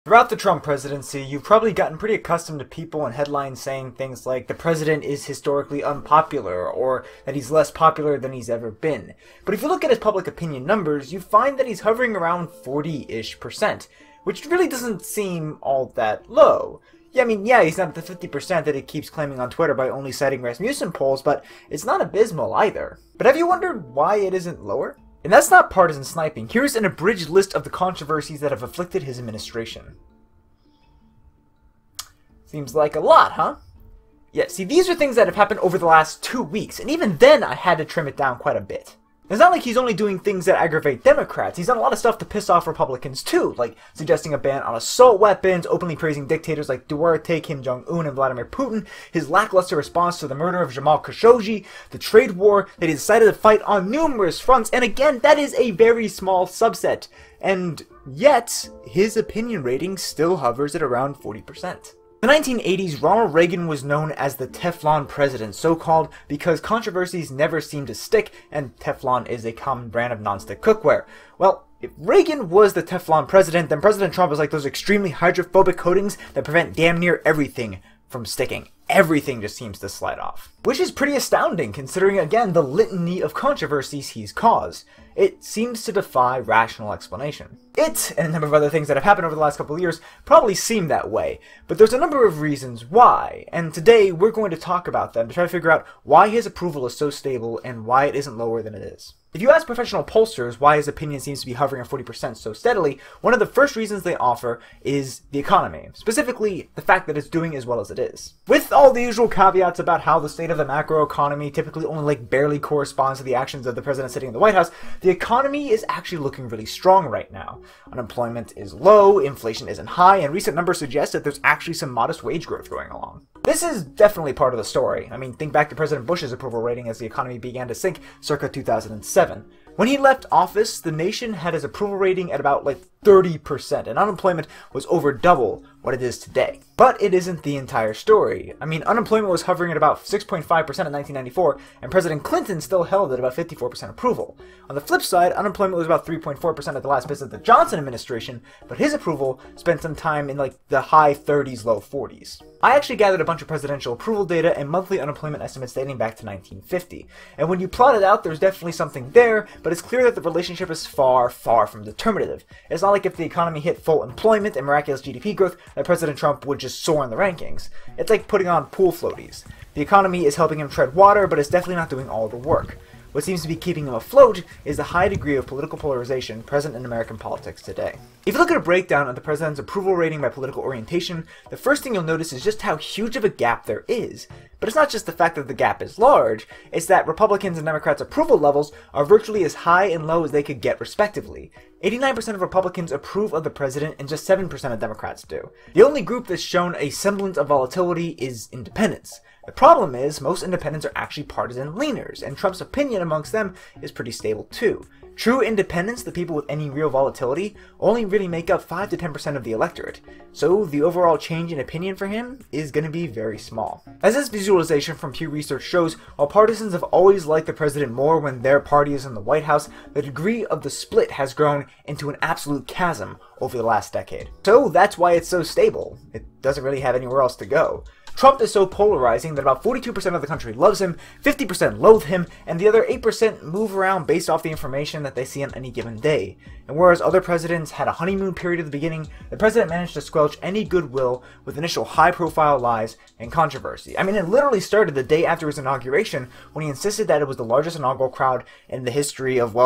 Throughout the Trump presidency, you've probably gotten pretty accustomed to people and headlines saying things like the president is historically unpopular or that he's less popular than he's ever been. But if you look at his public opinion numbers, you find that he's hovering around 40-ish%, which really doesn't seem all that low. Yeah, he's not the 50% that he keeps claiming on Twitter by only citing Rasmussen polls, but it's not abysmal either. But have you wondered why it isn't lower? And that's not partisan sniping. Here's an abridged list of the controversies that have afflicted his administration. Seems like a lot, huh? Yeah, see, these are things that have happened over the last 2 weeks, and even then I had to trim it down quite a bit. It's not like he's only doing things that aggravate Democrats. He's done a lot of stuff to piss off Republicans too, like suggesting a ban on assault weapons, openly praising dictators like Duterte, Kim Jong-un, and Vladimir Putin, his lackluster response to the murder of Jamal Khashoggi, the trade war that he decided to fight on numerous fronts, and again, that is a very small subset. And yet, his opinion rating still hovers at around 40%. In the 1980s, Ronald Reagan was known as the Teflon president, so called because controversies never seemed to stick, and Teflon is a common brand of nonstick cookware. Well, if Reagan was the Teflon president, then President Trump is like those extremely hydrophobic coatings that prevent damn near everything from sticking. Everything just seems to slide off. Which is pretty astounding, considering again the litany of controversies he's caused. It seems to defy rational explanation. It, and a number of other things that have happened over the last couple of years, probably seem that way, but there's a number of reasons why, and today we're going to talk about them to try to figure out why his approval is so stable and why it isn't lower than it is. If you ask professional pollsters why his opinion seems to be hovering at 40% so steadily, one of the first reasons they offer is the economy, specifically the fact that it's doing as well as it is. With all the usual caveats about how the state of the macroeconomy typically only barely corresponds to the actions of the president sitting in the White House, the economy is actually looking really strong right now. Unemployment is low, inflation isn't high, and recent numbers suggest that there's actually some modest wage growth going along. This is definitely part of the story. I mean, think back to President Bush's approval rating as the economy began to sink circa 2007. When he left office, the nation had his approval rating at about 30%, and unemployment was over double what it is today. But it isn't the entire story. I mean, unemployment was hovering at about 6.5% in 1994, and President Clinton still held at about 54% approval. On the flip side, unemployment was about 3.4% at the last visit of the Johnson administration, but his approval spent some time in the high 30s, low 40s. I actually gathered a bunch of presidential approval data and monthly unemployment estimates dating back to 1950. And when you plot it out, there's definitely something there, but it's clear that the relationship is far, far from determinative. It's not like if the economy hit full employment and miraculous GDP growth, that President Trump would just soar in the rankings. It's like putting on pool floaties. The economy is helping him tread water, but it's definitely not doing all the work. What seems to be keeping him afloat is the high degree of political polarization present in American politics today. If you look at a breakdown of the president's approval rating by political orientation, the first thing you'll notice is just how huge of a gap there is. But it's not just the fact that the gap is large, it's that Republicans and Democrats' approval levels are virtually as high and low as they could get respectively. 89% of Republicans approve of the president and just 7% of Democrats do. The only group that's shown a semblance of volatility is independents. The problem is, most independents are actually partisan leaners, and Trump's opinion amongst them is pretty stable too. True independents, the people with any real volatility, only really make up 5 to 10% of the electorate, so the overall change in opinion for him is going to be very small. As this visualization from Pew Research shows, while partisans have always liked the president more when their party is in the White House, the degree of the split has grown into an absolute chasm over the last decade. So that's why it's so stable. It doesn't really have anywhere else to go. Trump is so polarizing that about 42% of the country loves him, 50% loathe him, and the other 8% move around based off the information that they see on any given day. And whereas other presidents had a honeymoon period at the beginning, the president managed to squelch any goodwill with initial high-profile lies and controversy. I mean, it literally started the day after his inauguration when he insisted that it was the largest inaugural crowd in the history of,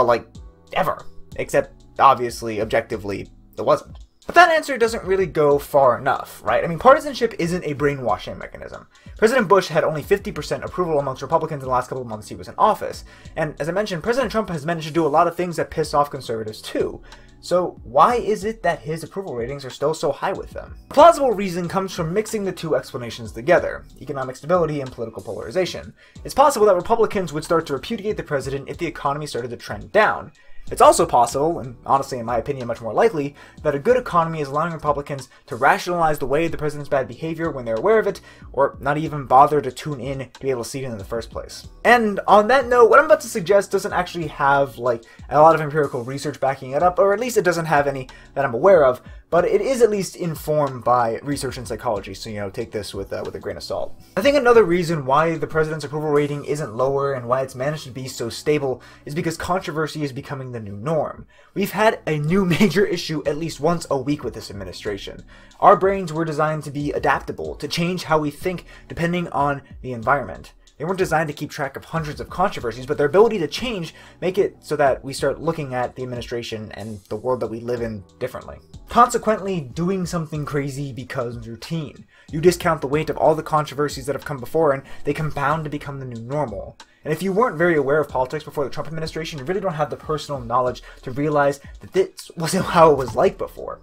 ever. Except, obviously, objectively, it wasn't. But that answer doesn't really go far enough, right? I mean, partisanship isn't a brainwashing mechanism. President Bush had only 50% approval amongst Republicans in the last couple of months he was in office. And as I mentioned, President Trump has managed to do a lot of things that piss off conservatives too. So why is it that his approval ratings are still so high with them? A plausible reason comes from mixing the two explanations together, economic stability and political polarization. It's possible that Republicans would start to repudiate the president if the economy started to trend down. It's also possible, and honestly in my opinion much more likely, that a good economy is allowing Republicans to rationalize the way the president's bad behavior when they're aware of it, or not even bother to tune in to be able to see it in the first place. And on that note, what I'm about to suggest doesn't actually have a lot of empirical research backing it up, or at least it doesn't have any that I'm aware of, but it is at least informed by research in psychology, so, you know, take this with a grain of salt. I think another reason why the president's approval rating isn't lower and why it's managed to be so stable is because controversy is becoming the new norm. We've had a new major issue at least once a week with this administration. Our brains were designed to be adaptable, to change how we think depending on the environment. They weren't designed to keep track of hundreds of controversies, but their ability to change make it so that we start looking at the administration and the world that we live in differently. Consequently, doing something crazy becomes routine. You discount the weight of all the controversies that have come before, and they compound to become the new normal. And if you weren't very aware of politics before the Trump administration, you really don't have the personal knowledge to realize that this wasn't how it was like before.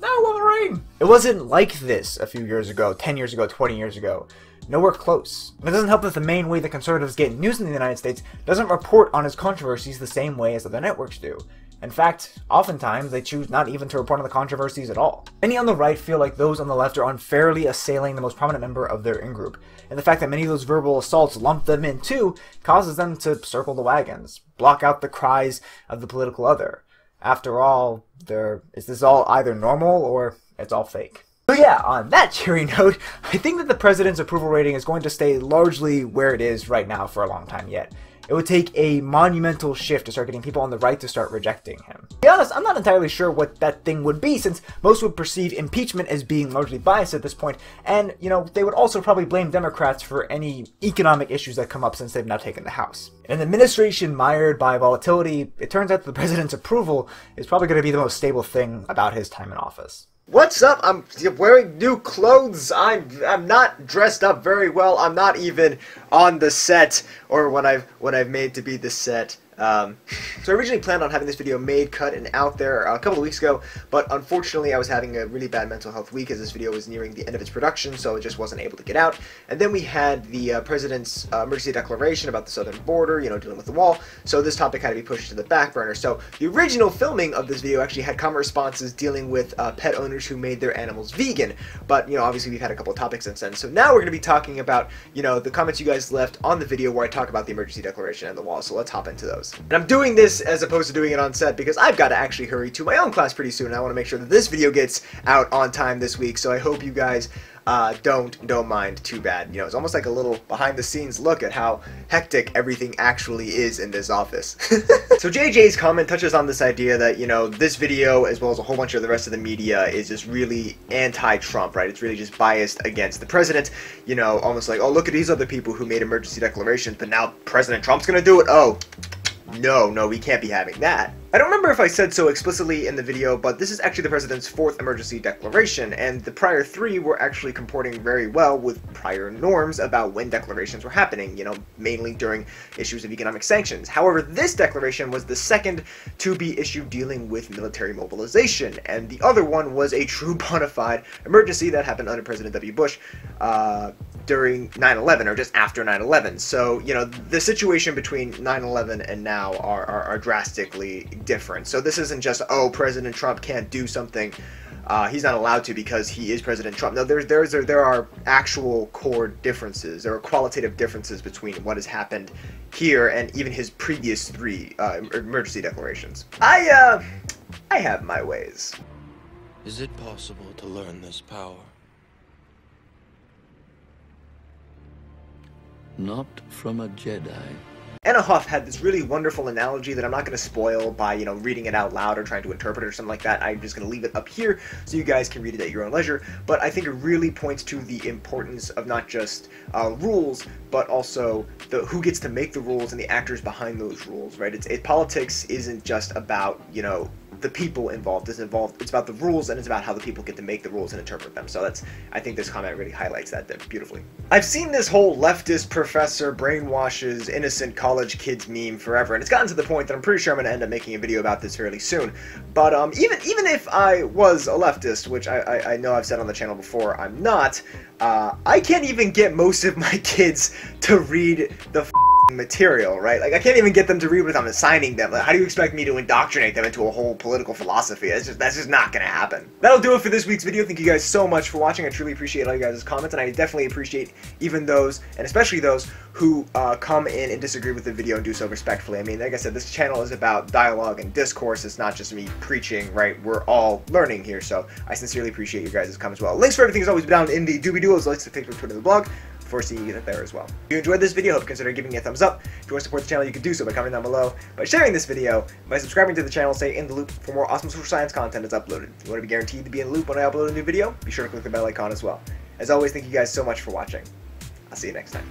No, Wolverine! It wasn't like this a few years ago, 10 years ago, 20 years ago. Nowhere close. And it doesn't help that the main way the conservatives get news in the United States doesn't report on his controversies the same way as other networks do. In fact, oftentimes they choose not even to report on the controversies at all. Many on the right feel like those on the left are unfairly assailing the most prominent member of their in-group, and the fact that many of those verbal assaults lump them in too causes them to circle the wagons, block out the cries of the political other. After all, is this all either normal or it's all fake? So yeah, on that cheery note, I think that the president's approval rating is going to stay largely where it is right now for a long time yet. It would take a monumental shift to start getting people on the right to start rejecting him. To be honest, I'm not entirely sure what that thing would be, since most would perceive impeachment as being largely biased at this point, and, you know, they would also probably blame Democrats for any economic issues that come up since they've now taken the House. In an administration mired by volatility, it turns out that the president's approval is probably going to be the most stable thing about his time in office. What's up? I'm wearing new clothes. I'm not dressed up very well. I'm not even on the set or what I've made to be the set. So I originally planned on having this video made, cut, and out there a couple of weeks ago, but unfortunately I was having a really bad mental health week as this video was nearing the end of its production, so it just wasn't able to get out. And then we had the President's emergency declaration about the southern border, you know, dealing with the wall, so this topic had to be pushed to the back burner. So the original filming of this video actually had comment responses dealing with pet owners who made their animals vegan, but, you know, obviously we've had a couple of topics since then. So now we're going to be talking about, you know, the comments you guys left on the video where I talk about the emergency declaration and the wall, so let's hop into those. And I'm doing this as opposed to doing it on set because I've got to actually hurry to my own class pretty soon, and I want to make sure that this video gets out on time this week, so I hope you guys don't mind too bad. You know, it's almost like a little behind-the-scenes look at how hectic everything actually is in this office. So JJ's comment touches on this idea that, you know, this video, as well as a whole bunch of the rest of the media, is just really anti-Trump, right? It's really just biased against the president, you know, almost like, oh, look at these other people who made emergency declarations, but now President Trump's gonna do it? Oh, no, we can't be having that. I don't remember if I said so explicitly in the video, but this is actually the president's 4th emergency declaration, and the prior 3 were actually comporting very well with prior norms about when declarations were happening, you know, mainly during issues of economic sanctions. However, this declaration was the 2nd to be issued dealing with military mobilization, and the other one was a true bona fide emergency that happened under President W. Bush during 9/11, or just after 9/11. So, you know, the situation between 9/11 and now are drastically different. So this isn't just, oh, President Trump can't do something, he's not allowed to because he is President Trump. No, there are actual core differences. There are qualitative differences between what has happened here and even his previous 3 emergency declarations. I have my ways. Is it possible to learn this power? Not from a Jedi. Anna Huff had this really wonderful analogy that I'm not going to spoil by, you know, reading it out loud or trying to interpret it or something like that. I'm just going to leave it up here so you guys can read it at your own leisure. But I think it really points to the importance of not just rules, but also who gets to make the rules and the actors behind those rules, right? Politics isn't just about, you know, the people involved. It's about the rules, and it's about how the people get to make the rules and interpret them. So I think this comment really highlights that beautifully. I've seen this whole leftist professor brainwashes innocent college kids meme forever, and it's gotten to the point that I'm pretty sure I'm going to end up making a video about this fairly soon. But even if I was a leftist, which I know I've said on the channel before, I'm not, I can't even get most of my kids to read the material, right? Like, I can't even get them to read what I'm assigning them. Like, how do you expect me to indoctrinate them into a whole political philosophy? That's just not gonna happen. That'll do it for this week's video. Thank you guys so much for watching. I truly appreciate all you guys' comments, and I definitely appreciate even those, and especially those, who come in and disagree with the video and do so respectfully. I mean, like I said, this channel is about dialogue and discourse. It's not just me preaching, right? We're all learning here, so I sincerely appreciate your guys' comments as well. Links for everything is always down in the doobie-doo, as links to Facebook, Twitter, and the blog. For seeing you there as well. If you enjoyed this video, hope you consider giving it a thumbs up. If you want to support the channel, you can do so by commenting down below, by sharing this video, by subscribing to the channel, stay in the loop for more awesome social science content as uploaded. If you want to be guaranteed to be in the loop when I upload a new video, be sure to click the bell icon as well. As always, thank you guys so much for watching. I'll see you next time.